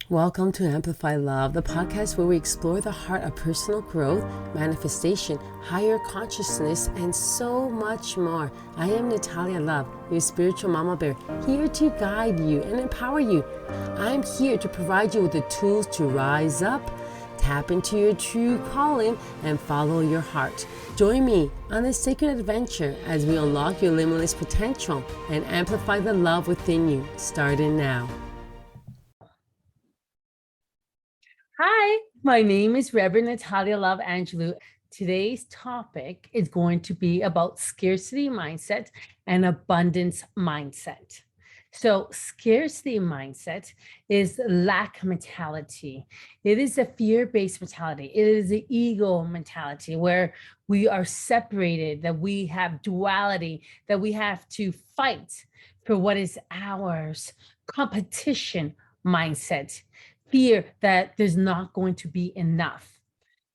Welcome to Amplify Love, the podcast where we explore the heart of personal growth, manifestation, higher consciousness, and so much more. I am Natalia Love, your spiritual mama bear, here to guide you and empower you. I'm here to provide you with the tools to rise up, tap into your true calling, and follow your heart. Join me on this sacred adventure as we unlock your limitless potential and amplify the love within you, starting now. Hi, my name is Reverend Natalia Love Angelou. Today's topic is going to be about scarcity mindset and abundance mindset. So scarcity mindset is lack mentality. It is a fear-based mentality. It is the ego mentality where we are separated, that we have duality, that we have to fight for what is ours. Competition mindset. Fear that there's not going to be enough.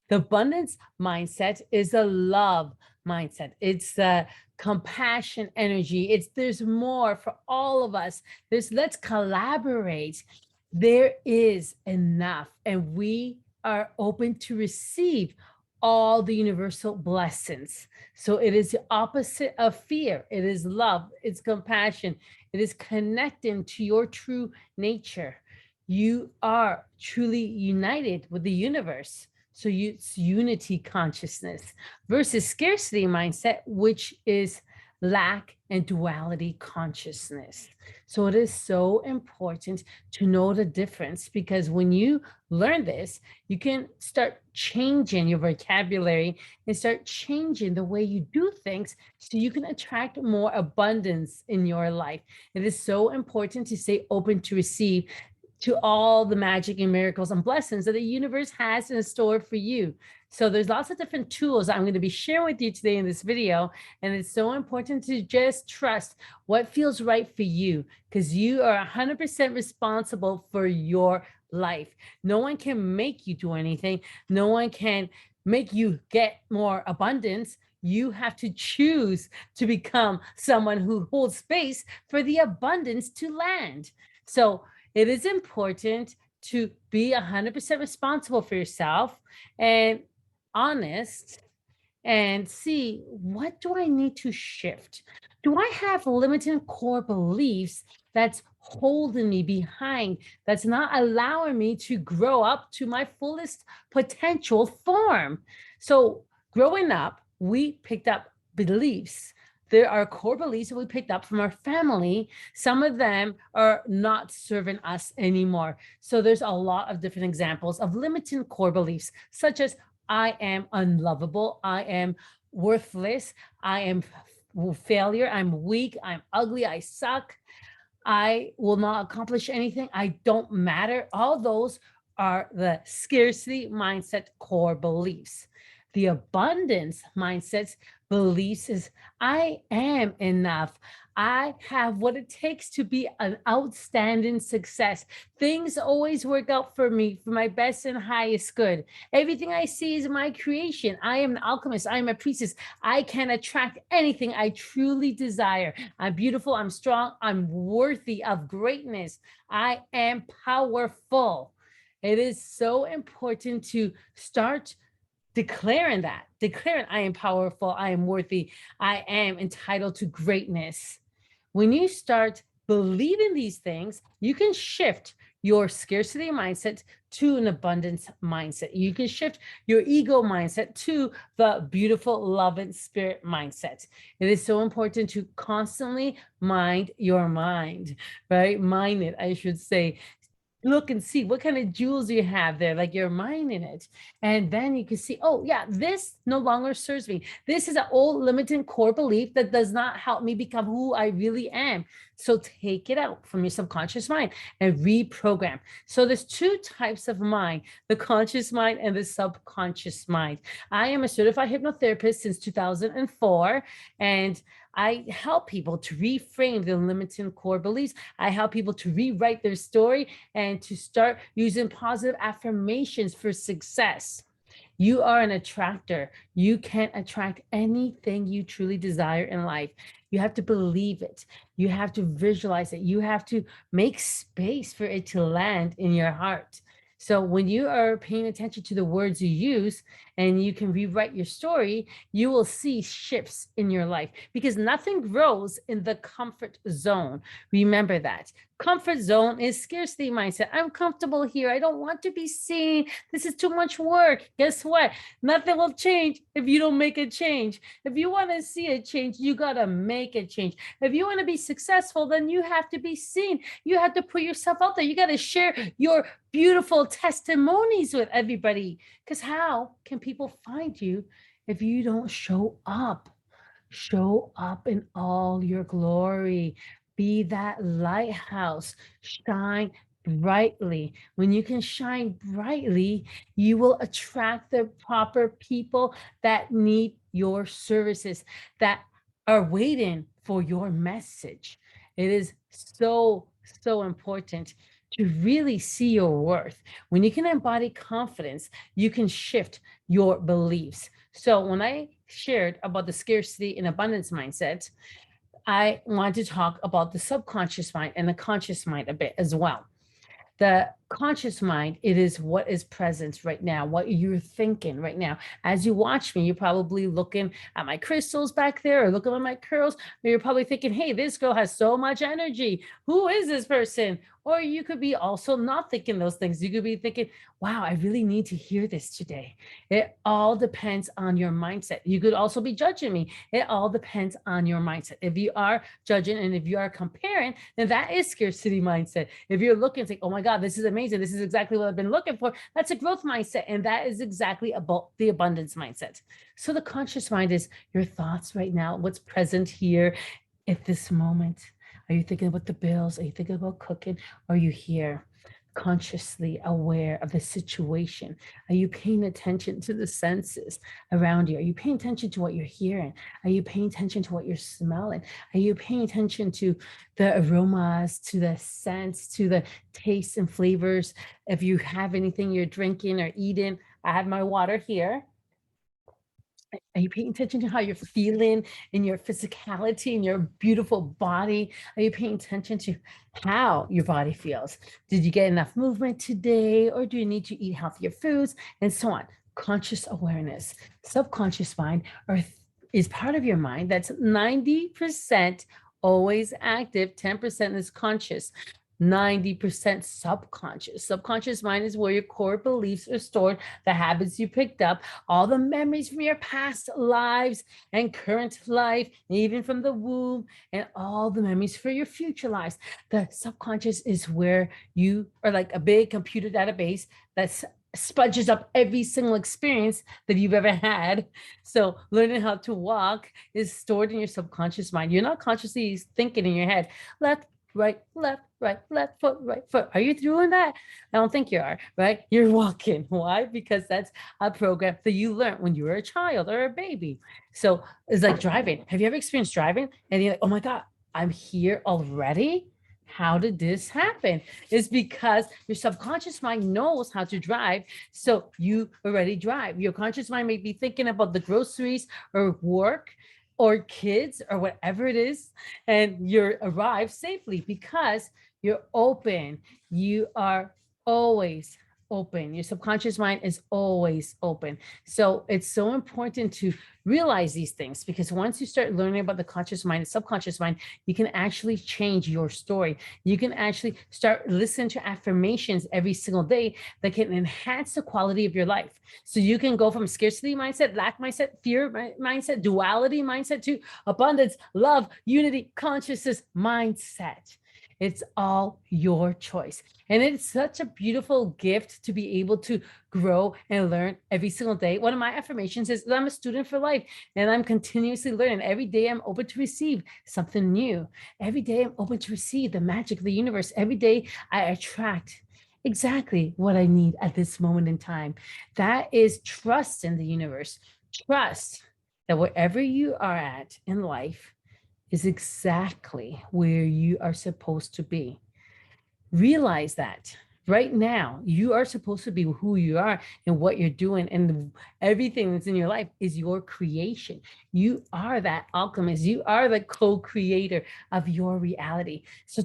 The abundance mindset is a love mindset. It's a compassion energy. There's more for all of us. Let's collaborate. There is enough, and we are open to receive all the universal blessings. So it is the opposite of fear. It is love. It's compassion. It is connecting to your true nature. You are truly united with the universe. So it's unity consciousness versus scarcity mindset, which is lack and duality consciousness. So it is so important to know the difference, because when you learn this, you can start changing your vocabulary and start changing the way you do things so you can attract more abundance in your life. It is so important to stay open to receive to all the magic and miracles and blessings that the universe has in store for you. So there's lots of different tools I'm going to be sharing with you today in this video. And it's so important to just trust what feels right for you, because you are 100% responsible for your life. No one can make you do anything. No one can make you get more abundance. You have to choose to become someone who holds space for the abundance to land. So it is important to be 100% responsible for yourself and honest and see, what do I need to shift? Do I have limiting core beliefs that's holding me behind, that's not allowing me to grow up to my fullest potential form? So growing up, we picked up beliefs. There are core beliefs that we picked up from our family. Some of them are not serving us anymore. So there's a lot of different examples of limiting core beliefs, such as I am unlovable, I am worthless, I am failure, I'm weak, I'm ugly, I suck, I will not accomplish anything, I don't matter. All those are the scarcity mindset core beliefs. The abundance mindset beliefs is I am enough. I have what it takes to be an outstanding success. Things always work out for me for my best and highest good. Everything I see is my creation. I am an alchemist. I am a priestess. I can attract anything I truly desire. I'm beautiful. I'm strong. I'm worthy of greatness. I am powerful. It is so important to start declaring I am powerful, I am worthy, I am entitled to greatness. When you start believing these things, you can shift your scarcity mindset to an abundance mindset. You can shift your ego mindset to the beautiful, loving spirit mindset. It is so important to constantly mind your mind, right? Mind it, I should say. Look and see what kind of jewels you have there, like you're mining it. And then you can see, oh yeah, this no longer serves me. This is an old limiting core belief that does not help me become who I really am. So take it out from your subconscious mind and reprogram. So there's two types of mind, the conscious mind and the subconscious mind. I am a certified hypnotherapist since 2004, and I help people to reframe their limiting core beliefs. I help people to rewrite their story and to start using positive affirmations for success. You are an attractor. You can attract anything you truly desire in life. You have to believe it. You have to visualize it. You have to make space for it to land in your heart. So when you are paying attention to the words you use and you can rewrite your story, you will see shifts in your life because nothing grows in the comfort zone. Remember that. Comfort zone is scarcity mindset. I'm comfortable here. I don't want to be seen. This is too much work. Guess what? Nothing will change if you don't make a change. If you want to see a change, you got to make a change. If you want to be successful, then you have to be seen. You have to put yourself out there. You got to share your beautiful testimonies with everybody. Because how can people find you if you don't show up? Show up in all your glory. Be that lighthouse. Shine brightly. When you can shine brightly, you will attract the proper people that need your services, that are waiting for your message. It is so, so important to really see your worth. When you can embody confidence, you can shift your beliefs. So when I shared about the scarcity and abundance mindset, I want to talk about the subconscious mind and the conscious mind a bit as well. The conscious mind, it is what is present right now, what you're thinking right now. As you watch me, you're probably looking at my crystals back there or looking at my curls, or you're probably thinking, hey, this girl has so much energy. Who is this person? Or you could be also not thinking those things. You could be thinking, wow, I really need to hear this today. It all depends on your mindset. You could also be judging me. It all depends on your mindset. If you are judging and if you are comparing, then that is scarcity mindset. If you're looking and say, oh my God, this is amazing. This is exactly what I've been looking for. That's a growth mindset. And that is exactly about the abundance mindset. So the conscious mind is your thoughts right now, what's present here at this moment. Are you thinking about the bills? Are you thinking about cooking? Are you here consciously aware of the situation? Are you paying attention to the senses around you? Are you paying attention to what you're hearing? Are you paying attention to what you're smelling? Are you paying attention to the aromas, to the scents, to the tastes and flavors? If you have anything you're drinking or eating, I have my water here. Are you paying attention to how you're feeling in your physicality, in your beautiful body? Are you paying attention to how your body feels? Did you get enough movement today? Or do you need to eat healthier foods? And so on. Conscious awareness, subconscious mind is part of your mind that's 90% always active, 10% is conscious. 90% subconscious. Subconscious mind is where your core beliefs are stored, the habits you picked up, all the memories from your past lives and current life, and even from the womb, and all the memories for your future lives. The subconscious is where you are like a big computer database that's sponges up every single experience that you've ever had. So learning how to walk is stored in your subconscious mind. You're not consciously thinking in your head, left, right, left foot, right foot. Are you doing that? I don't think you are, right? You're walking. Why? Because that's a program that you learned when you were a child or a baby. So it's like driving. Have you ever experienced driving? And you're like, oh my God, I'm here already? How did this happen? It's because your subconscious mind knows how to drive. So you already drive. Your conscious mind may be thinking about the groceries or work or kids or whatever it is, and you're arrived safely because you're open. You are always open. Your subconscious mind is always open. So it's so important to realize these things, because once you start learning about the conscious mind and subconscious mind, you can actually change your story. You can actually start listening to affirmations every single day that can enhance the quality of your life. So you can go from scarcity mindset, lack mindset, fear mindset, duality mindset to abundance, love, unity, consciousness mindset. It's all your choice. And it's such a beautiful gift to be able to grow and learn every single day. One of my affirmations is that I'm a student for life and I'm continuously learning. Every day I'm open to receive something new. Every day I'm open to receive the magic of the universe. Every day I attract exactly what I need at this moment in time. That is trust in the universe. Trust that wherever you are at in life is exactly where you are supposed to be. Realize that. Right now, you are supposed to be who you are and what you're doing, and everything that's in your life is your creation. You are that alchemist. You are the co-creator of your reality. So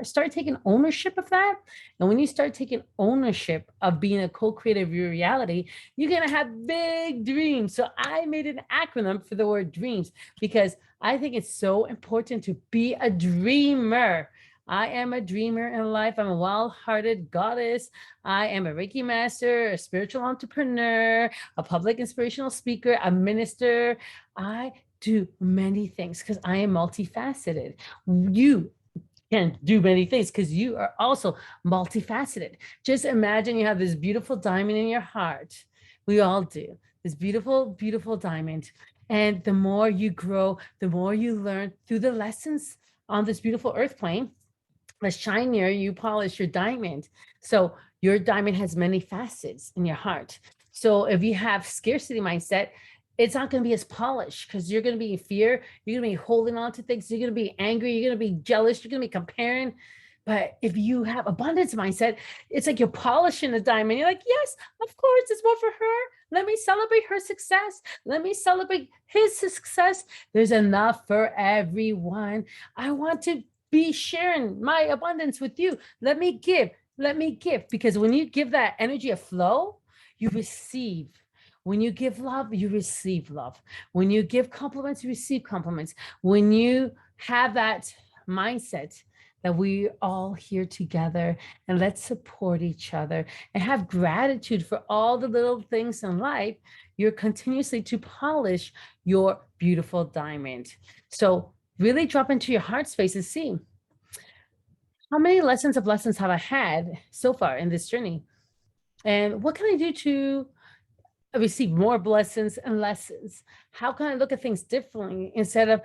start taking ownership of that. And when you start taking ownership of being a co-creator of your reality, you're going to have big dreams. So I made an acronym for the word dreams because I think it's so important to be a dreamer. I am a dreamer in life. I'm a wild-hearted goddess. I am a Reiki master, a spiritual entrepreneur, a public inspirational speaker, a minister. I do many things because I am multifaceted. You can do many things because you are also multifaceted. Just imagine you have this beautiful diamond in your heart. We all do. This beautiful, beautiful diamond. And the more you grow, the more you learn through the lessons on this beautiful earth plane, the shinier you polish your diamond. So your diamond has many facets in your heart. So if you have scarcity mindset, it's not going to be as polished because you're going to be in fear. You're going to be holding on to things. You're going to be angry. You're going to be jealous. You're going to be comparing. But if you have abundance mindset, it's like you're polishing the diamond. You're like, yes, of course, it's more for her. Let me celebrate her success. Let me celebrate his success. There's enough for everyone. I want to be sharing my abundance with you. Let me give. Let me give. Because when you give that energy a flow, you receive. When you give love, you receive love. When you give compliments, you receive compliments. When you have that mindset that we're all here together and let's support each other and have gratitude for all the little things in life, you're continuously to polish your beautiful diamond. So really drop into your heart space and see how many lessons have I had so far in this journey? And what can I do to receive more blessings and lessons? How can I look at things differently instead of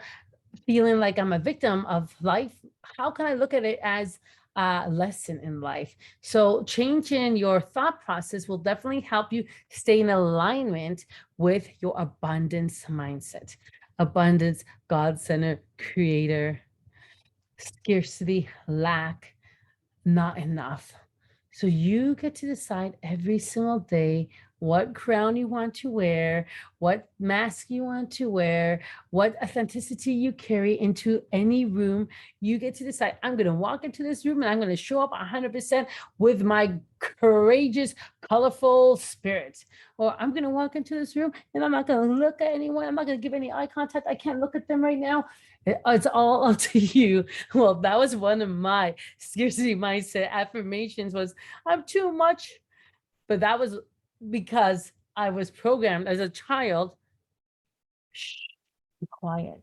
feeling like I'm a victim of life? How can I look at it as a lesson in life? So changing your thought process will definitely help you stay in alignment with your abundance mindset. Abundance, God-centered, creator, scarcity, lack, not enough. So you get to decide every single day what crown you want to wear, what mask you want to wear, what authenticity you carry into any room. You get to decide, I'm going to walk into this room and I'm going to show up 100% with my courageous, colorful spirit. Or I'm going to walk into this room and I'm not going to look at anyone. I'm not going to give any eye contact. I can't look at them right now. It's all up to you. Well, that was one of my scarcity mindset affirmations was I'm too much. But that was because I was programmed as a child, shh, be quiet.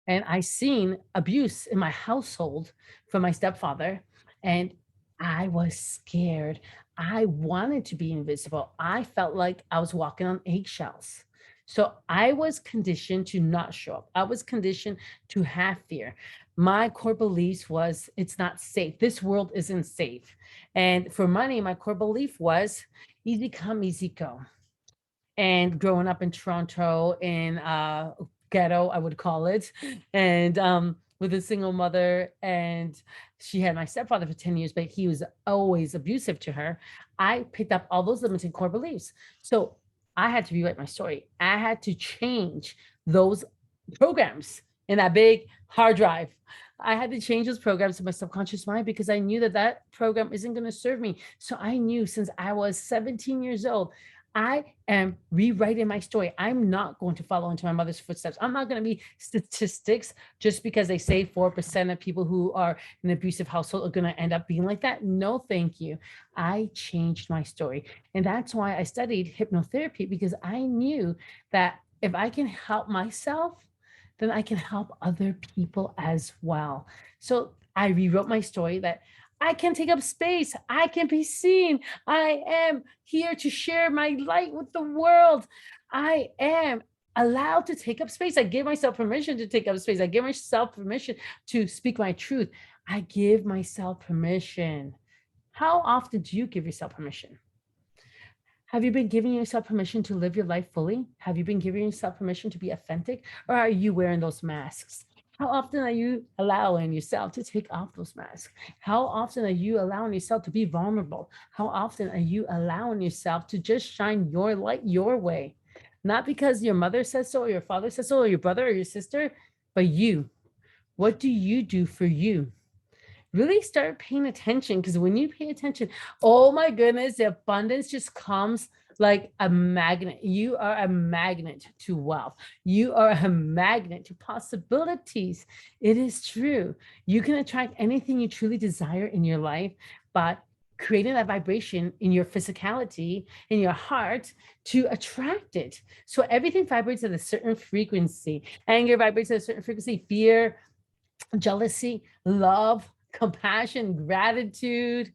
And I seen abuse in my household from my stepfather. And I was scared. I wanted to be invisible. I felt like I was walking on eggshells. So I was conditioned to not show up. I was conditioned to have fear. My core beliefs was it's not safe. This world isn't safe. And for money, my core belief was easy come, easy go. And growing up in Toronto in ghetto, I would call it, and with a single mother, and she had my stepfather for 10 years, but he was always abusive to her. I picked up all those limiting core beliefs. So I had to rewrite my story. I had to change those programs in that big hard drive. I had to change those programs in my subconscious mind because I knew that that program isn't going to serve me. So I knew since I was 17 years old, I am rewriting my story. I'm not going to follow into my mother's footsteps. I'm not going to be statistics just because they say 4% of people who are in an abusive household are going to end up being like that. No, thank you. I changed my story. And that's why I studied hypnotherapy, because I knew that if I can help myself, then I can help other people as well. So I rewrote my story that I can take up space. I can be seen. I am here to share my light with the world. I am allowed to take up space. I give myself permission to take up space. I give myself permission to speak my truth. I give myself permission. How often do you give yourself permission? Have you been giving yourself permission to live your life fully? Have you been giving yourself permission to be authentic? Or are you wearing those masks? How often are you allowing yourself to take off those masks? How often are you allowing yourself to be vulnerable? How often are you allowing yourself to just shine your light your way? Not because your mother says so, or your father says so, or your brother or your sister, but you. What do you do for you? Really start paying attention, because when you pay attention, oh my goodness, the abundance just comes like a magnet. You are a magnet to wealth. You are a magnet to possibilities. It is true. You can attract anything you truly desire in your life, but creating that vibration in your physicality, in your heart, to attract it. So everything vibrates at a certain frequency. Anger vibrates at a certain frequency, fear, jealousy, love, compassion, gratitude,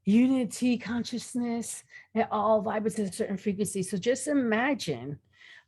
unity, consciousness, it all vibrates at a certain frequency. So just imagine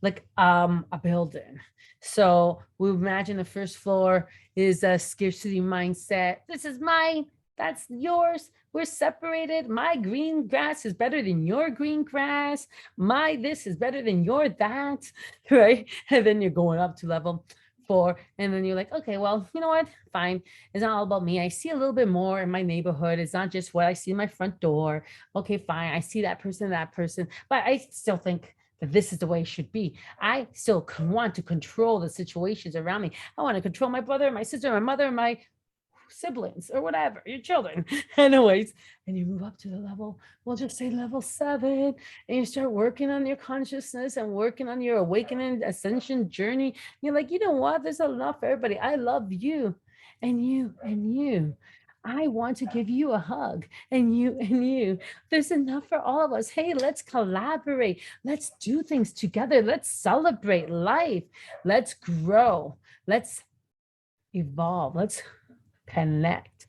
like a building. So we imagine the first floor is a scarcity mindset. This is mine, that's yours. We're separated. My green grass is better than your green grass. My this is better than your that, right? And then you're going up to level 4, and then you're like, okay, well, you know what, fine, it's not all about me. I see a little bit more in my neighborhood. It's not just what I see in my front door. Okay, fine, I see that person, but I still think that this is the way it should be. I still want to control the situations around me. I want to control my brother, my sister, my mother, my siblings, or whatever, your children. Anyways, and you move up to the level, we'll just say level 7, and you start working on your consciousness and working on your awakening ascension journey. You're like, you know what, there's enough for everybody. I love you and you and you. I want to give you a hug, and you and you. There's enough for all of us. Hey, let's collaborate. Let's do things together. Let's celebrate life. Let's grow. Let's evolve. Let's connect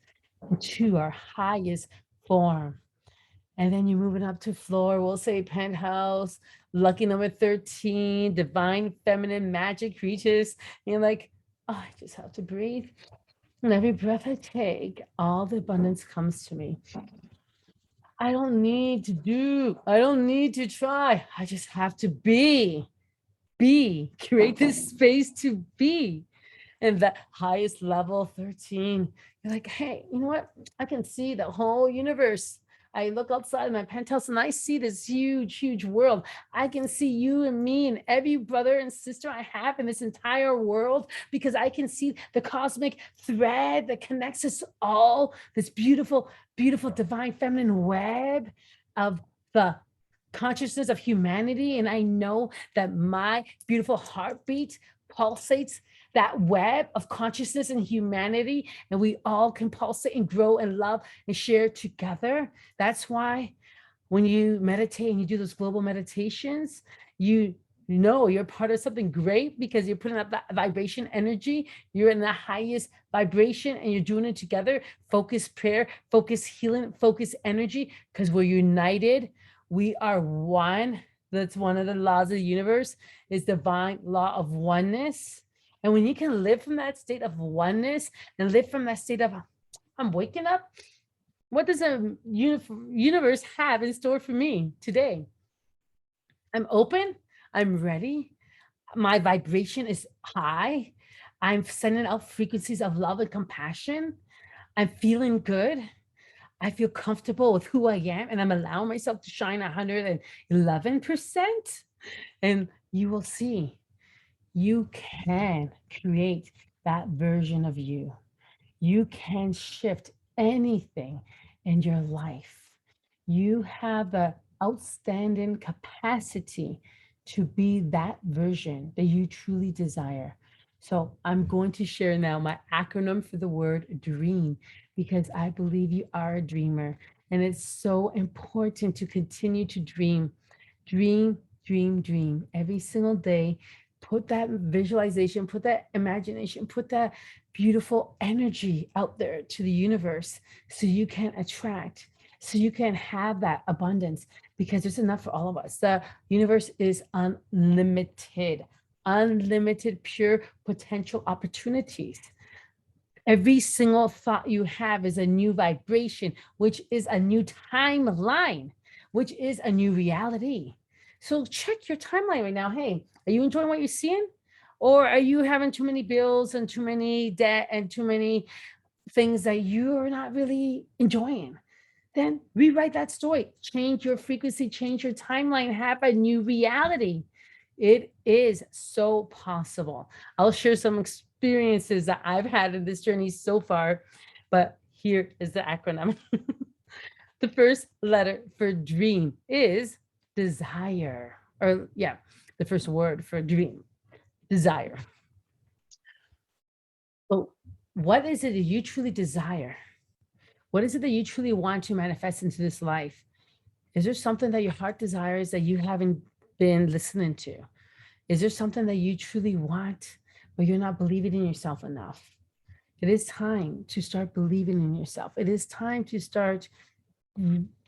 to our highest form. And then you're moving up to floor, we'll say penthouse, lucky number 13, divine feminine magic creatures. And you're like, oh, I just have to breathe. And every breath I take, all the abundance comes to me. I don't need to do, I don't need to try. I just have to be, create this space to be. And the highest level 13, you're like, hey, you know what? I can see the whole universe. I look outside my penthouse and I see this huge, huge world. I can see you and me and every brother and sister I have in this entire world, because I can see the cosmic thread that connects us all, this beautiful, beautiful divine feminine web of the consciousness of humanity. And I know that my beautiful heartbeat pulsates that web of consciousness and humanity, and we all can pulsate and grow and love and share together. That's why when you meditate and you do those global meditations, you know you're part of something great, because you're putting up that vibration energy. You're in the highest vibration and you're doing it together. Focus prayer, focus healing, focus energy, because we're united. We are one. That's one of the laws of the universe, is divine law of oneness. And when you can live from that state of oneness and live from that state of, I'm waking up, what does the universe have in store for me today? I'm open, I'm ready, my vibration is high, I'm sending out frequencies of love and compassion, I'm feeling good, I feel comfortable with who I am, and I'm allowing myself to shine 111%. And you will see, you can create that version of you. You can shift anything in your life. You have the outstanding capacity to be that version that you truly desire. So I'm going to share now my acronym for the word dream, because I believe you are a dreamer. And it's so important to continue to dream. Dream, dream, dream every single day. Put that visualization, put that imagination, put that beautiful energy out there to the universe, so you can attract, so you can have that abundance, because there's enough for all of us. The universe is unlimited, unlimited pure potential opportunities. Every single thought you have is a new vibration, which is a new timeline, which is a new reality. So check your timeline right now. Hey, are you enjoying what you're seeing? Or are you having too many bills and too many debt and too many things that you're not really enjoying? Then rewrite that story, change your frequency, change your timeline, have a new reality. It is so possible. I'll share some experiences that I've had in this journey so far, but here is the acronym. The first letter for dream is desire, or yeah, the first word for dream, desire. So, what is it that you truly desire? What is it that you truly want to manifest into this life? Is there something that your heart desires that you haven't been listening to? Is there something that you truly want, but you're not believing in yourself enough? It is time to start believing in yourself. It is time to start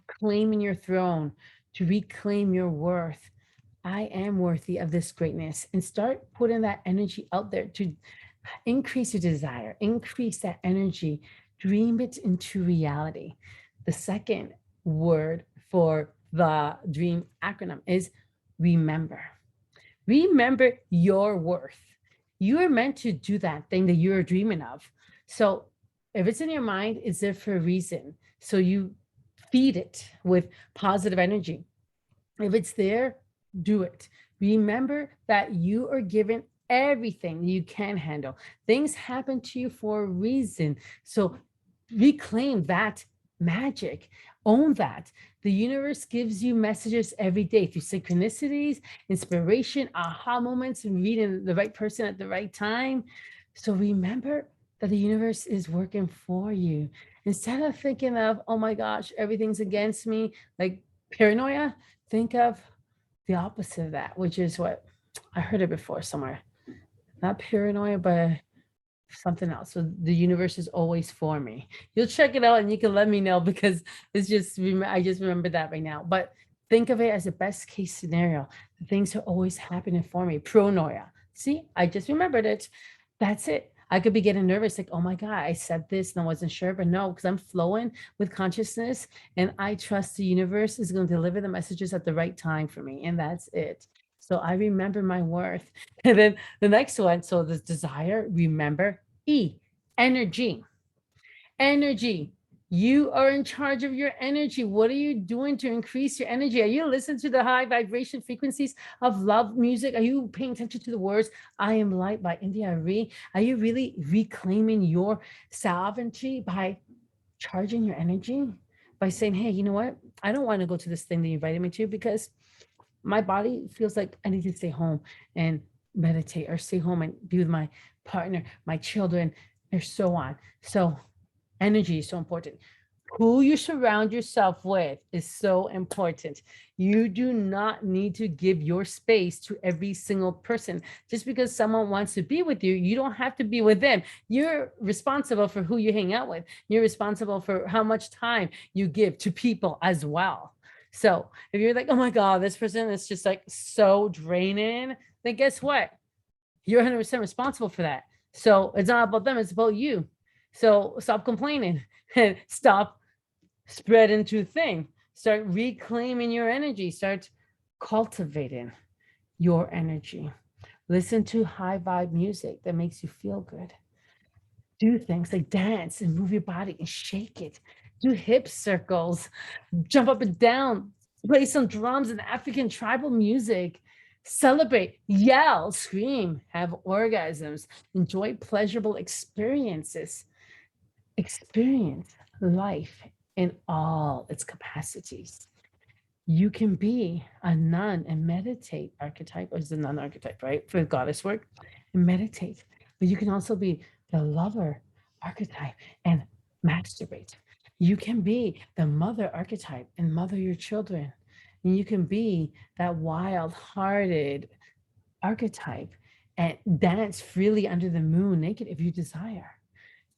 claiming your throne, to reclaim your worth. I am worthy of this greatness, and start putting that energy out there to increase your desire, increase that energy, dream it into reality. The second word for the dream acronym is remember. Remember your worth. You are meant to do that thing that you're dreaming of. So if it's in your mind, it's there for a reason. So you feed it with positive energy. If it's there, do it. Remember that you are given everything you can handle. Things happen to you for a reason. So reclaim that magic, own that. The universe gives you messages every day through synchronicities, inspiration, aha moments, and reading the right person at the right time. So remember that the universe is working for you. Instead of thinking of, oh my gosh, everything's against me, like paranoia, think of the opposite of that, which is what I heard it before somewhere. Not paranoia, but something else. So the universe is always for me. You'll check it out and you can let me know, because it's just, I just remember that right now. But think of it as a best case scenario. Things are always happening for me. Pronoia. See, I just remembered it. That's it. I could be getting nervous, like, oh my God, I said this and I wasn't sure, but no, because I'm flowing with consciousness and I trust the universe is going to deliver the messages at the right time for me. And that's it. So I remember my worth. And then the next one, so the desire, remember, E, energy. Energy. You are in charge of your energy. What are you doing to increase your energy? Are you listening to the high vibration frequencies of love music? Are you paying attention to the words, I am light by India Arie? Are you really reclaiming your sovereignty by charging your energy? By saying, hey, you know what? I don't want to go to this thing that you invited me to, because my body feels like I need to stay home and meditate, or stay home and be with my partner, my children, and so on. So energy is so important. Who you surround yourself with is so important. You do not need to give your space to every single person. Just because someone wants to be with you, you don't have to be with them. You're responsible for who you hang out with. You're responsible for how much time you give to people as well. So if you're like, oh my God, this person is just like so draining, then guess what? You're 100% responsible for that. So it's not about them, it's about you. So stop complaining and stop spreading too thin. Start reclaiming your energy. Start cultivating your energy. Listen to high vibe music that makes you feel good. Do things like dance and move your body and shake it. Do hip circles, jump up and down, play some drums and African tribal music. Celebrate, yell, scream, have orgasms, enjoy pleasurable experiences. Experience life in all its capacities. You can be a nun and meditate archetype, or is the nun archetype, right? For goddess work, and meditate. But you can also be the lover archetype and masturbate. You can be the mother archetype and mother your children. And you can be that wild-hearted archetype and dance freely under the moon naked if you desire.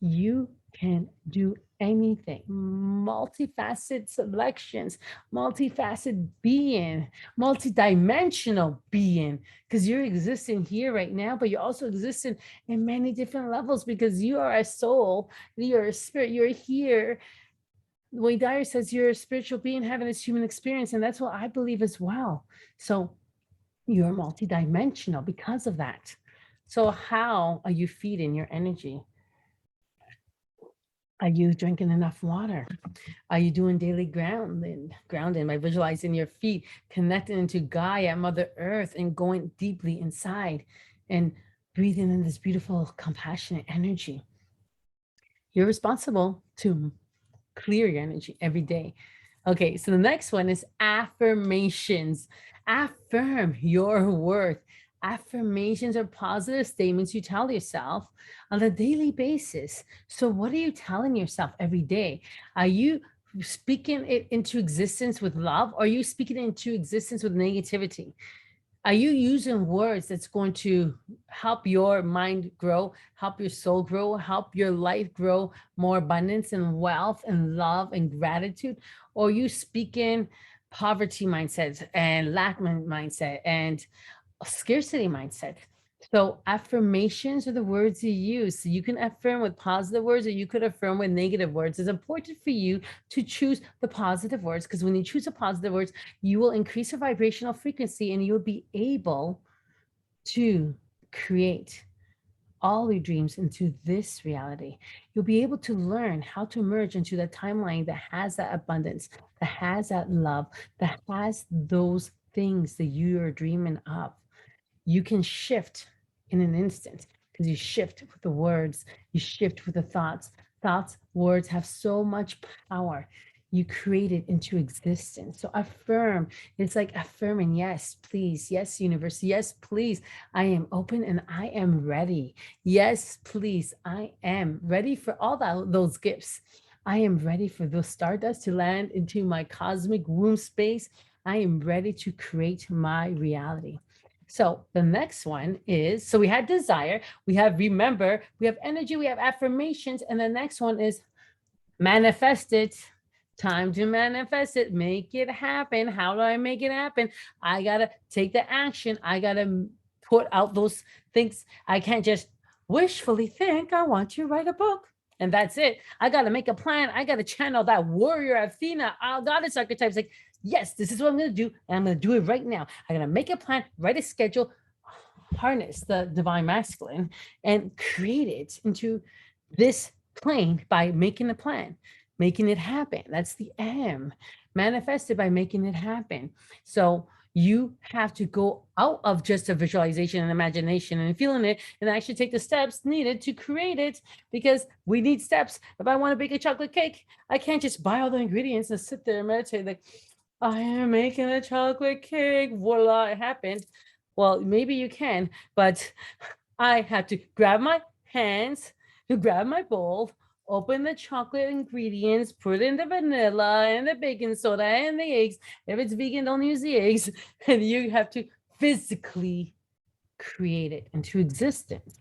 You can do anything. Multifaceted selections, multifaceted being, multidimensional being, because you're existing here right now, but you're also existing in many different levels, because you are a soul, you're a spirit, you're here. Wayne Dyer says you're a spiritual being having this human experience, and that's what I believe as well. So you're multidimensional because of that. So how are you feeding your energy? Are you drinking enough water? Are you doing daily grounding by visualizing your feet, connecting into Gaia, Mother Earth, and going deeply inside and breathing in this beautiful, compassionate energy? You're responsible to clear your energy every day. Okay, so the next one is affirmations. Affirm your worth. Affirmations are positive statements you tell yourself on a daily basis. So, what are you telling yourself every day? Are you speaking it into existence with love, or are you speaking it into existence with negativity? Are you using words that's going to help your mind grow, help your soul grow, help your life grow more abundance and wealth and love and gratitude? Or are you speaking poverty mindset and lack mindset and scarcity mindset? So affirmations are the words you use. So you can affirm with positive words or you could affirm with negative words. It's important for you to choose the positive words because when you choose the positive words, you will increase your vibrational frequency and you'll be able to create all your dreams into this reality. You'll be able to learn how to merge into the timeline that has that abundance, that has that love, that has those things that you are dreaming of. You can shift in an instant because you shift with the words, you shift with the thoughts. Thoughts, words have so much power. You create it into existence. So affirm. It's like affirming, yes, please. Yes, universe. Yes, please. I am open and I am ready. Yes, please. I am ready for all those gifts. I am ready for those stardust to land into my cosmic womb space. I am ready to create my reality. So the next one is, so we had desire, we have remember, we have energy, we have affirmations, and the next one is manifest it. Time to manifest it, make it happen. How do I make it happen? I gotta take the action. I gotta put out those things. I can't just wishfully think I want to write a book. And that's it. I got to make a plan. I got to channel that warrior Athena, our goddess archetypes. Like, yes, this is what I'm going to do. And I'm going to do it right now. I'm going to make a plan, write a schedule, harness the divine masculine, and create it into this plane by making a plan, making it happen. That's the M. Manifested by making it happen. So you have to go out of just a visualization and imagination and feeling it and actually take the steps needed to create it because we need steps. If I want to bake a chocolate cake, I can't just buy all the ingredients and sit there and meditate like, I am making a chocolate cake. Voila, it happened. Well, maybe you can, but I have to grab my hands, to grab my bowl, open the chocolate ingredients, put in the vanilla and the baking soda and the eggs. If it's vegan, don't use the eggs. And you have to physically create it into existence.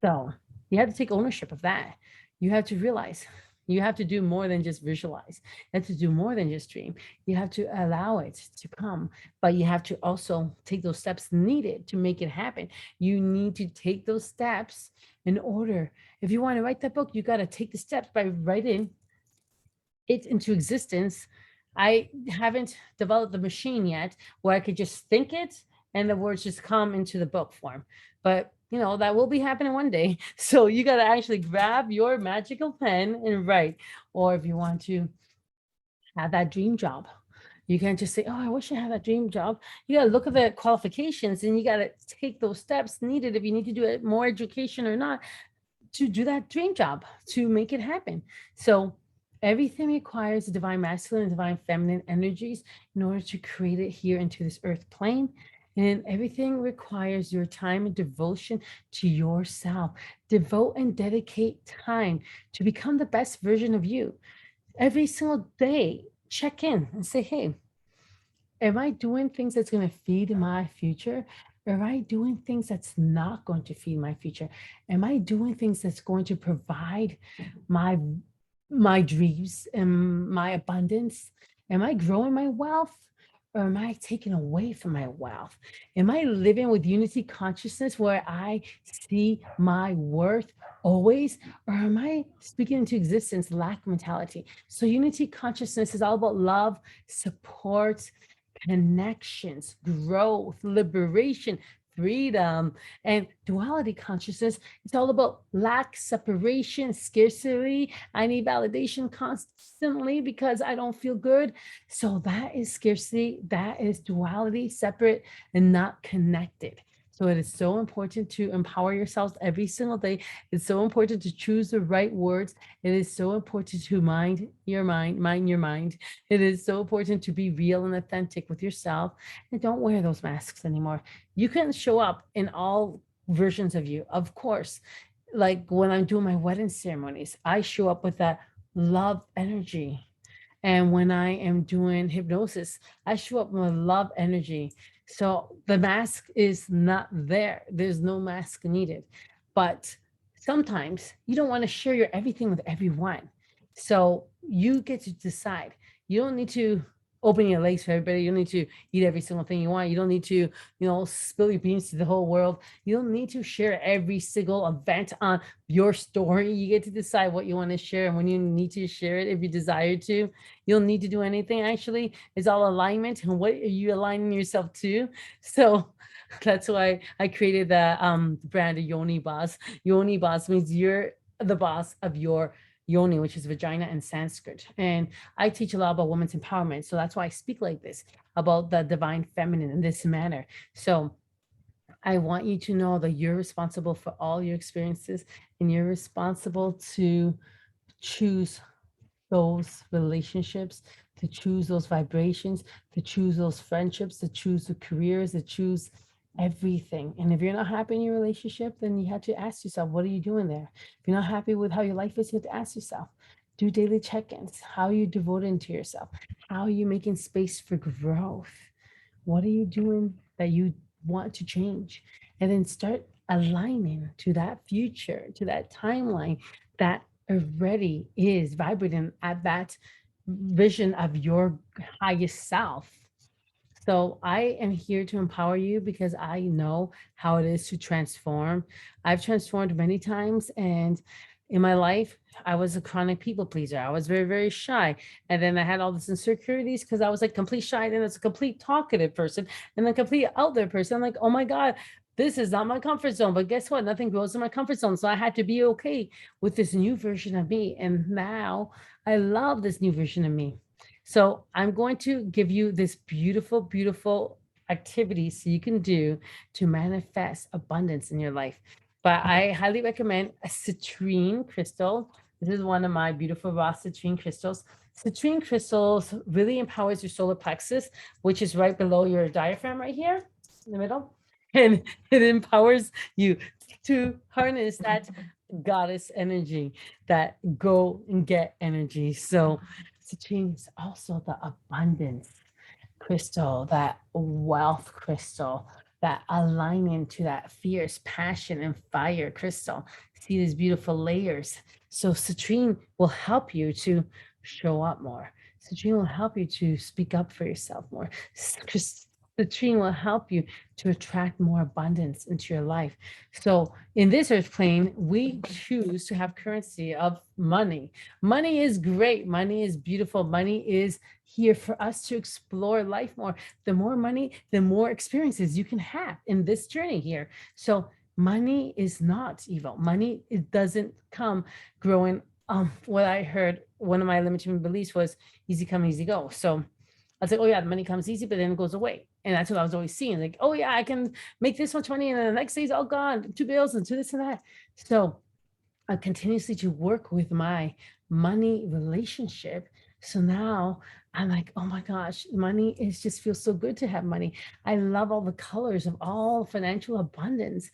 So you have to take ownership of that. You have to realize you have to do more than just visualize. You have to do more than just dream. You have to allow it to come, but you have to also take those steps needed to make it happen. You need to take those steps in order. If you want to write that book, you got to take the steps by writing it into existence. I haven't developed the machine yet where I could just think it and the words just come into the book form. But you know, that will be happening one day. So you got to actually grab your magical pen and write. Or if you want to have that dream job, you can't just say, oh, I wish I had that dream job. You got to look at the qualifications and you got to take those steps needed if you need to do it more education or not to do that dream job, to make it happen. So everything requires the divine masculine and divine feminine energies in order to create it here into this earth plane. And everything requires your time and devotion to yourself. Devote and dedicate time to become the best version of you. Every single day, check in and say, hey, am I doing things that's going to feed my future? Or am I doing things that's not going to feed my future? Am I doing things that's going to provide my dreams and my abundance? Am I growing my wealth? Or am I taking away from my wealth? Am I living with unity consciousness where I see my worth always? Or am I speaking into existence lack mentality? So unity consciousness is all about love, support, connections, growth, liberation, freedom. And duality consciousness, it's all about lack, separation, scarcity. I need validation constantly because I don't feel good. So that is scarcity, that is duality, separate and not connected. So it is so important to empower yourselves every single day. It's so important to choose the right words. It is so important to mind your mind. It is so important to be real and authentic with yourself, and don't wear those masks anymore. You can show up in all versions of you, of course. Like when I'm doing my wedding ceremonies, I show up with that love energy. And when I am doing hypnosis, I show up with love energy. So the mask is not there. There's no mask needed. But sometimes you don't want to share your everything with everyone. So you get to decide. You don't need to open your legs for everybody. You don't need to eat every single thing you want. You don't need to, spill your beans to the whole world. You don't need to share every single event on your story. You get to decide what you want to share and when you need to share it if you desire to. You don't need to do anything. Actually, it's all alignment. And what are you aligning yourself to? So that's why I created the brand of Yoni Boss. Yoni Boss means you're the boss of your yoni, which is vagina in Sanskrit. And I teach a lot about women's empowerment. So that's why I speak like this about the divine feminine in this manner. So I want you to know that you're responsible for all your experiences and you're responsible to choose those relationships, to choose those vibrations, to choose those friendships, to choose the careers, to choose everything. And if you're not happy in your relationship, then you have to ask yourself, what are you doing there? If you're not happy with how your life is, you have to ask yourself, do daily check-ins. How are you devoting to yourself? How are you making space for growth? What are you doing that you want to change? And then start aligning to that future, to that timeline that already is vibrating at that vision of your highest self. So I am here to empower you because I know how it is to transform. I've transformed many times, and in my life, I was a chronic people pleaser. I was very, very shy. And then I had all this insecurities because I was like complete shy. And it's a complete talkative person and a complete out there person. I'm like, oh my God, this is not my comfort zone. But guess what? Nothing grows in my comfort zone. So I had to be okay with this new version of me. And now I love this new version of me. So I'm going to give you this beautiful, beautiful activity so you can do to manifest abundance in your life. But I highly recommend a citrine crystal. This is one of my beautiful raw citrine crystals. Citrine crystals really empowers your solar plexus, which is right below your diaphragm right here in the middle. And it empowers you to harness that goddess energy, that go and get energy. So citrine is also the abundance crystal, that wealth crystal, that aligning to that fierce passion and fire crystal. See these beautiful layers. So citrine will help you to show up more. Citrine will help you to speak up for yourself more. Citrine will help you to attract more abundance into your life. So in this earth plane, we choose to have currency of money. Money is great. Money is beautiful. Money is here for us to explore life more. The more money, the more experiences you can have in this journey here. So money is not evil. Money, it doesn't come growing. What I heard, one of my limiting beliefs was easy come, easy go. So I was like, oh yeah, the money comes easy, but then it goes away. And that's what I was always seeing. Like, oh yeah, I can make this much money and then the next day it's all gone, 2 bills and 2 this and that. So I continuously to work with my money relationship. So now I'm like, oh my gosh, money is just feels so good to have money. I love all the colors of all financial abundance.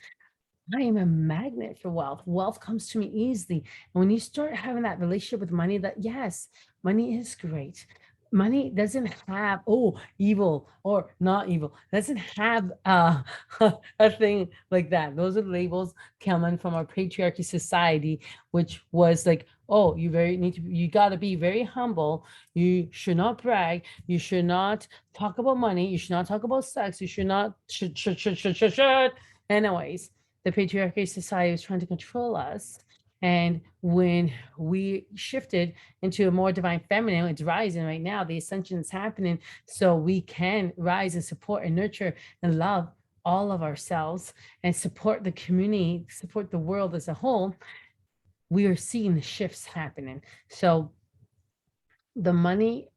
I am a magnet for wealth. Wealth comes to me easily. And when you start having that relationship with money, that yes, money is great. Money doesn't have, oh, evil or not evil. It doesn't have a thing like that. Those are labels coming from our patriarchy society, which was like, oh, you got to be very humble. You should not brag. You should not talk about money. You should not talk about sex. You should not, Anyways, the patriarchy society was trying to control us. And when we shifted into a more divine feminine, it's rising right now, the ascension is happening. So we can rise and support and nurture and love all of ourselves and support the community, support the world as a whole, we are seeing the shifts happening. So the money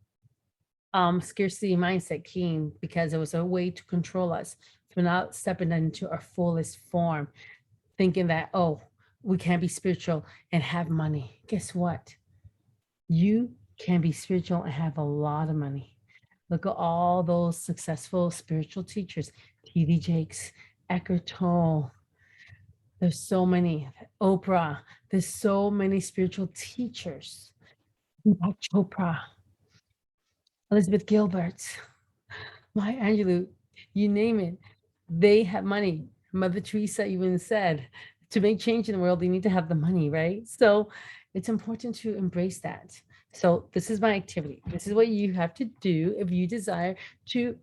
scarcity mindset came because it was a way to control us from not stepping into our fullest form, thinking that, oh, we can't be spiritual and have money. Guess what? You can be spiritual and have a lot of money. Look at all those successful spiritual teachers, T.D. Jakes, Eckhart Tolle. There's so many, Oprah. There's so many spiritual teachers. Deepak Chopra, Elizabeth Gilbert, Maya Angelou, you name it. They have money. Mother Teresa even said, to make change in the world, you need to have the money, right? So it's important to embrace that. So this is my activity. This is what you have to do if you desire to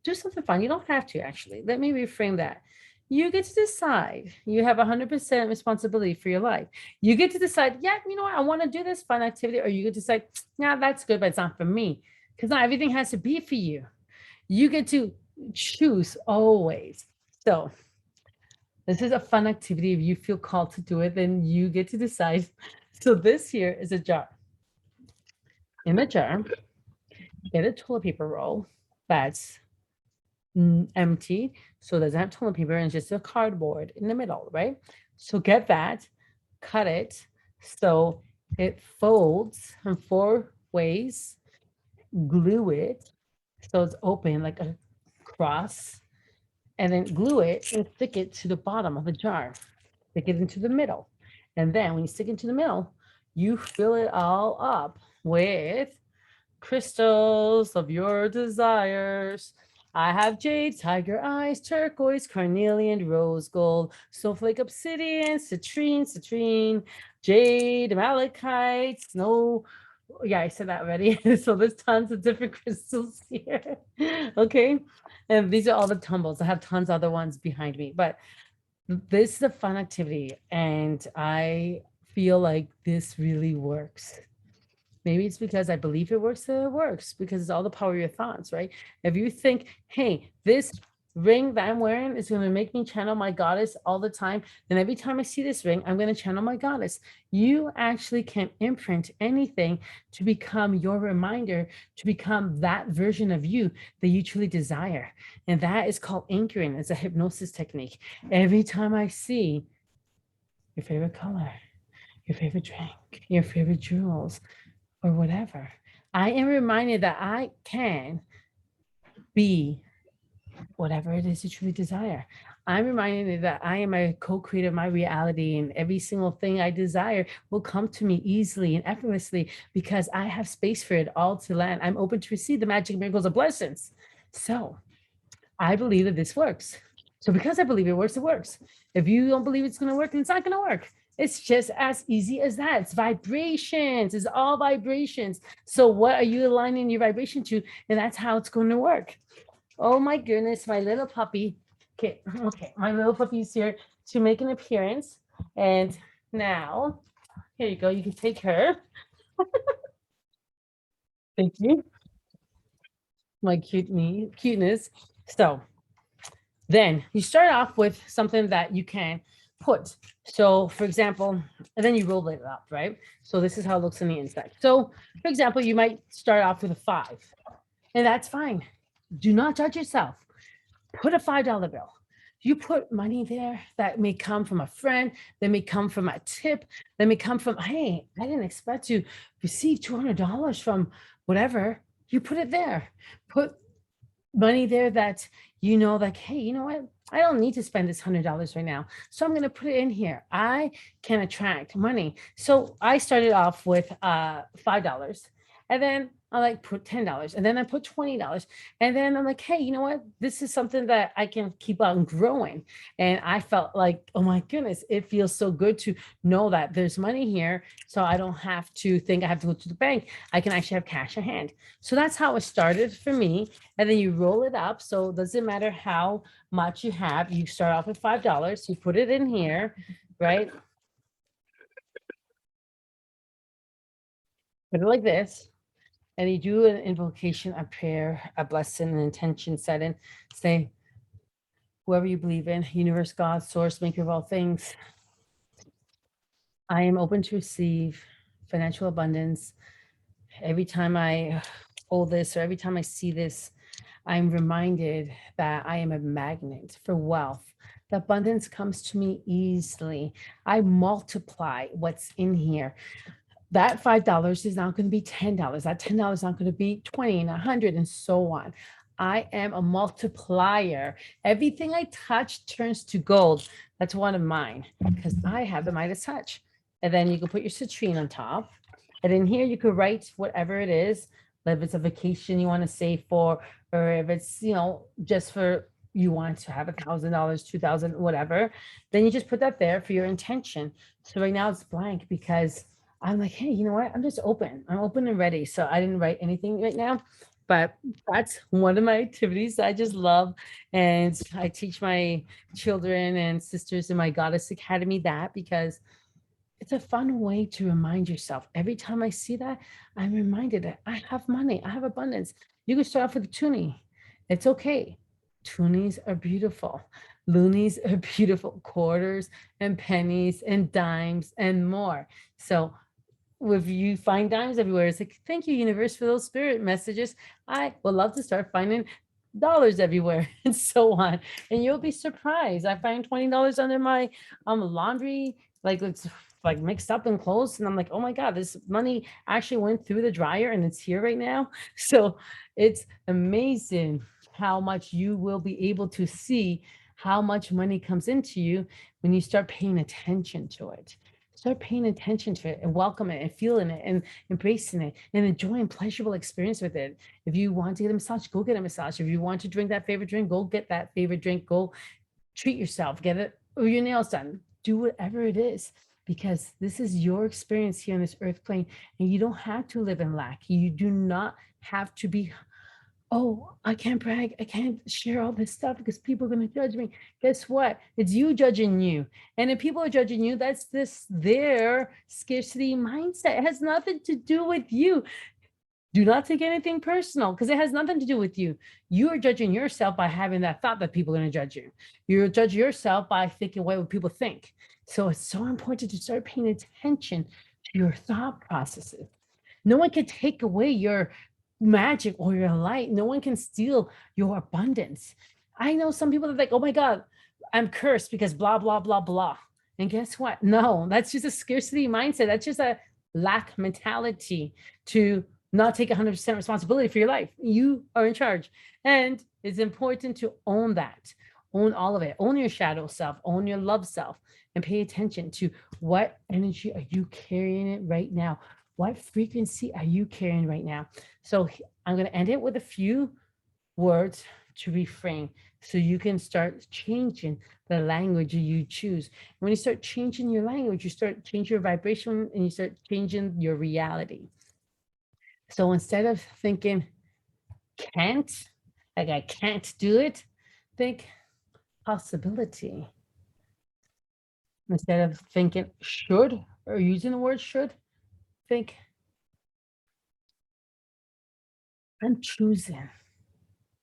do something fun. You don't have to, actually. Let me reframe that. You get to decide. You have 100% responsibility for your life. You get to decide, yeah, you know what, I want to do this fun activity, or you get to decide, yeah, that's good, but it's not for me. Because not everything has to be for you. You get to choose always. So this is a fun activity. If you feel called to do it, then you get to decide. So this here is a jar. In the jar, get a toilet paper roll that's empty, so it doesn't have toilet paper, and it's just a cardboard in the middle, right? So get that, cut it so it folds in 4 ways, glue it so it's open like a cross, and then glue it and stick it to the bottom of the jar. Stick it into the middle. And then when you stick it into the middle, you fill it all up with crystals of your desires. I have jade, tiger eyes, turquoise, carnelian, rose gold, snowflake, obsidian, citrine, jade, malachite, snow. Yeah, I said that already. So there's tons of different crystals here. Okay. And these are all the tumbles. I have tons of other ones behind me, but this is a fun activity. And I feel like this really works. Maybe it's because I believe it works, that it works, because it's all the power of your thoughts, right? If you think, hey, this ring that I'm wearing is going to make me channel my goddess all the time, then every time I see this ring, I'm going to channel my goddess. You actually can imprint anything to become your reminder, to become that version of you that you truly desire. And that is called anchoring. It's a hypnosis technique. Every time I see your favorite color, your favorite drink, your favorite jewels, or whatever, I am reminded that I can be whatever it is you truly desire. I'm reminded that I am a co-creator of my reality, and every single thing I desire will come to me easily and effortlessly because I have space for it all to land. I'm open to receive the magic miracles of blessings. So I believe that this works. So because I believe it works, it works. If you don't believe it's going to work, then it's not going to work. It's just as easy as that. It's vibrations. It's all vibrations. So what are you aligning your vibration to? And that's how it's going to work. Oh my goodness, my little puppy. Okay, my little puppy's here to make an appearance. And now, here you go. You can take her. Thank you. My cuteness. So then you start off with something that you can put. So for example, and then you roll it up, right? So this is how it looks on the inside. So for example, you might start off with a 5, and that's fine. Do not judge yourself. Put a $5 bill. You put money there that may come from a friend, that may come from a tip, that may come from, hey, I didn't expect to receive $200 from whatever. You put it there. Put money there that you know, like, hey, you know what? I don't need to spend this $100 right now. So I'm going to put it in here. I can attract money. So I started off with $5. And then I like put $10, and then I put $20. And then I'm like, hey, you know what? This is something that I can keep on growing. And I felt like, oh my goodness, it feels so good to know that there's money here. So I don't have to think I have to go to the bank. I can actually have cash in hand. So that's how it started for me. And then you roll it up. So it doesn't matter how much you have. You start off with $5. You put it in here, right? Put it like this. And you do an invocation, a prayer, a blessing, an intention setting. Say, whoever you believe in, universe, God, source, maker of all things, I am open to receive financial abundance. Every time I hold this or every time I see this, I'm reminded that I am a magnet for wealth. The abundance comes to me easily. I multiply what's in here. That $5 is now going to be $10. That $10 is not going to be 20 and 100 and so on. I am a multiplier. Everything I touch turns to gold. That's one of mine because I have the Midas touch. And then you can put your citrine on top. And in here, you could write whatever it is, if it's a vacation you want to save for, or if it's, just for you want to have $1,000, 2,000, whatever, then you just put that there for your intention. So right now it's blank because I'm like, hey, you know what? I'm just open. I'm open and ready. So I didn't write anything right now, but that's one of my activities I just love. And I teach my children and sisters in my Goddess Academy that because it's a fun way to remind yourself. Every time I see that, I'm reminded that I have money, I have abundance. You can start off with a toonie. It's okay. Toonies are beautiful. Loonies are beautiful. Quarters and pennies and dimes and more. So if you find dimes everywhere, it's like, thank you, universe, for those spirit messages. I would love to start finding dollars everywhere and so on. And you'll be surprised. I find $20 under my laundry, like it's like mixed up in clothes. And I'm like, oh my God, this money actually went through the dryer and it's here right now. So it's amazing how much you will be able to see how much money comes into you when you start paying attention to it. Start paying attention to it and welcome it and feeling it and embracing it and enjoying pleasurable experience with it. If you want to get a massage, go get a massage. If you want to drink that favorite drink, go get that favorite drink. Go treat yourself, get it or your nails done. Do whatever it is because this is your experience here on this earth plane and you don't have to live in lack. You do not have to be, oh, I can't brag. I can't share all this stuff because people are going to judge me. Guess what? It's you judging you. And if people are judging you, that's their scarcity mindset. It has nothing to do with you. Do not take anything personal because it has nothing to do with you. You are judging yourself by having that thought that people are going to judge you. You're judging yourself by thinking what would people think. So it's so important to start paying attention to your thought processes. No one can take away your magic or your light. No one can steal your abundance. I know some people that are like, oh my God, I'm cursed because blah, blah, blah, blah. And guess what? No, that's just a scarcity mindset. That's just a lack mentality to not take 100% responsibility for your life. You are in charge. And it's important to own that, own all of it, own your shadow self, own your love self, and pay attention to what energy are you carrying it right now? What frequency are you carrying right now? So I'm going to end it with a few words to reframe so you can start changing the language you choose. When you start changing your language, you start changing your vibration and you start changing your reality. So instead of thinking can't, like I can't do it, think possibility. Instead of thinking should or using the word should, think I'm choosing.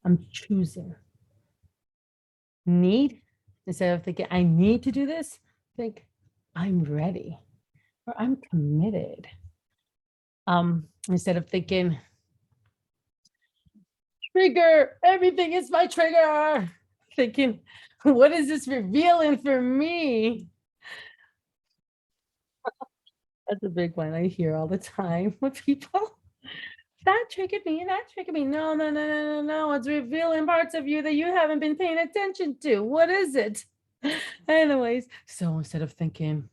I'm choosing. Need, instead of thinking I need to do this, think I'm ready or I'm committed. Instead of thinking trigger, everything is my trigger, thinking what is this revealing for me? That's a big one I hear all the time with people. That triggered me, that triggered me. No, no, no, no, no, no. It's revealing parts of you that you haven't been paying attention to. What is it? Anyways, so instead of thinking,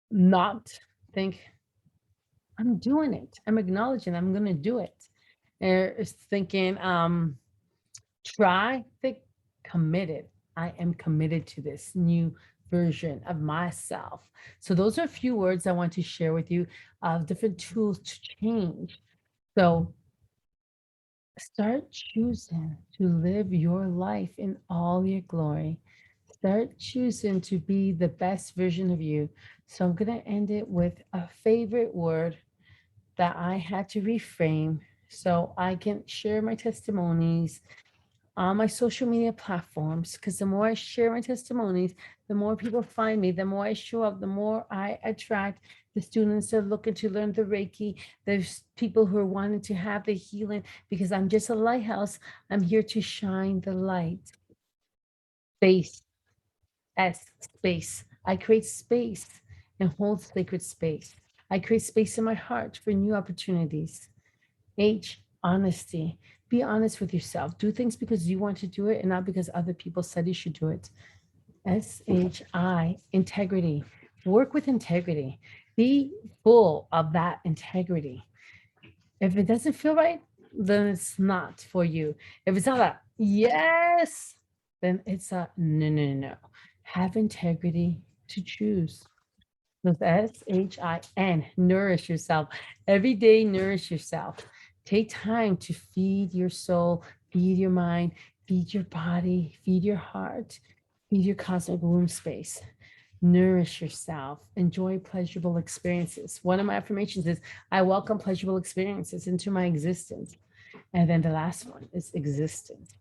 not think, I'm doing it. I'm acknowledging I'm going to do it. It's thinking, try, think, committed. I am committed to this new version of myself. So those are a few words I want to share with you of different tools to change. So start choosing to live your life in all your glory. Start choosing to be the best version of you. So I'm going to end it with a favorite word that I had to reframe so I can share my testimonies on my social media platforms, because the more I share my testimonies, the more people find me, the more I show up, the more I attract the students that are looking to learn the Reiki. There's people who are wanting to have the healing, because I'm just a lighthouse. I'm here to shine the light. Space, space. I create space and hold sacred space. I create space in my heart for new opportunities. H, honesty. Be honest with yourself. Do things because you want to do it and not because other people said you should do it. SHI, integrity. Work with integrity. Be full of that integrity. If it doesn't feel right, then it's not for you. If it's not a yes, then it's a no, no, no. Have integrity to choose. With SHIN, nourish yourself. Every day, nourish yourself. Take time to feed your soul, feed your mind, feed your body, feed your heart, feed your cosmic womb space. Nourish yourself. Enjoy pleasurable experiences. One of my affirmations is, I welcome pleasurable experiences into my existence. And then the last one is existence.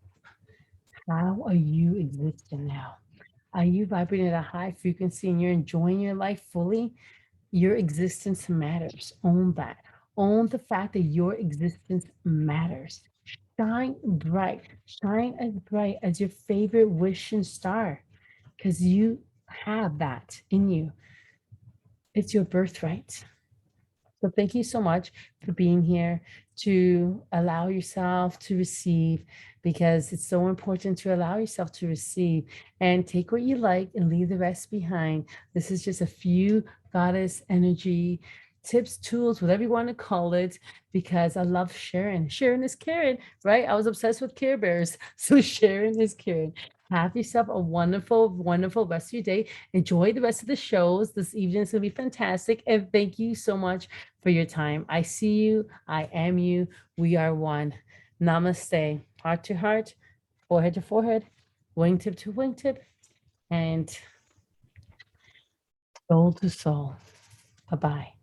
How are you existing now? Are you vibrating at a high frequency and you're enjoying your life fully? Your existence matters. Own that. Own the fact that your existence matters. Shine bright. Shine as bright as your favorite wishing star, because you have that in you. It's your birthright. So thank you so much for being here, to allow yourself to receive, because it's so important to allow yourself to receive and take what you like and leave the rest behind. This is just a few goddess energy tips, tools, whatever you want to call it, because I love sharing. Sharing is caring, right? I was obsessed with Care Bears. So sharing is caring. Have yourself a wonderful, wonderful rest of your day. Enjoy the rest of the shows. This evening is going to be fantastic. And thank you so much for your time. I see you. I am you. We are one. Namaste. Heart to heart, forehead to forehead, wingtip to wingtip, and soul to soul. Bye-bye.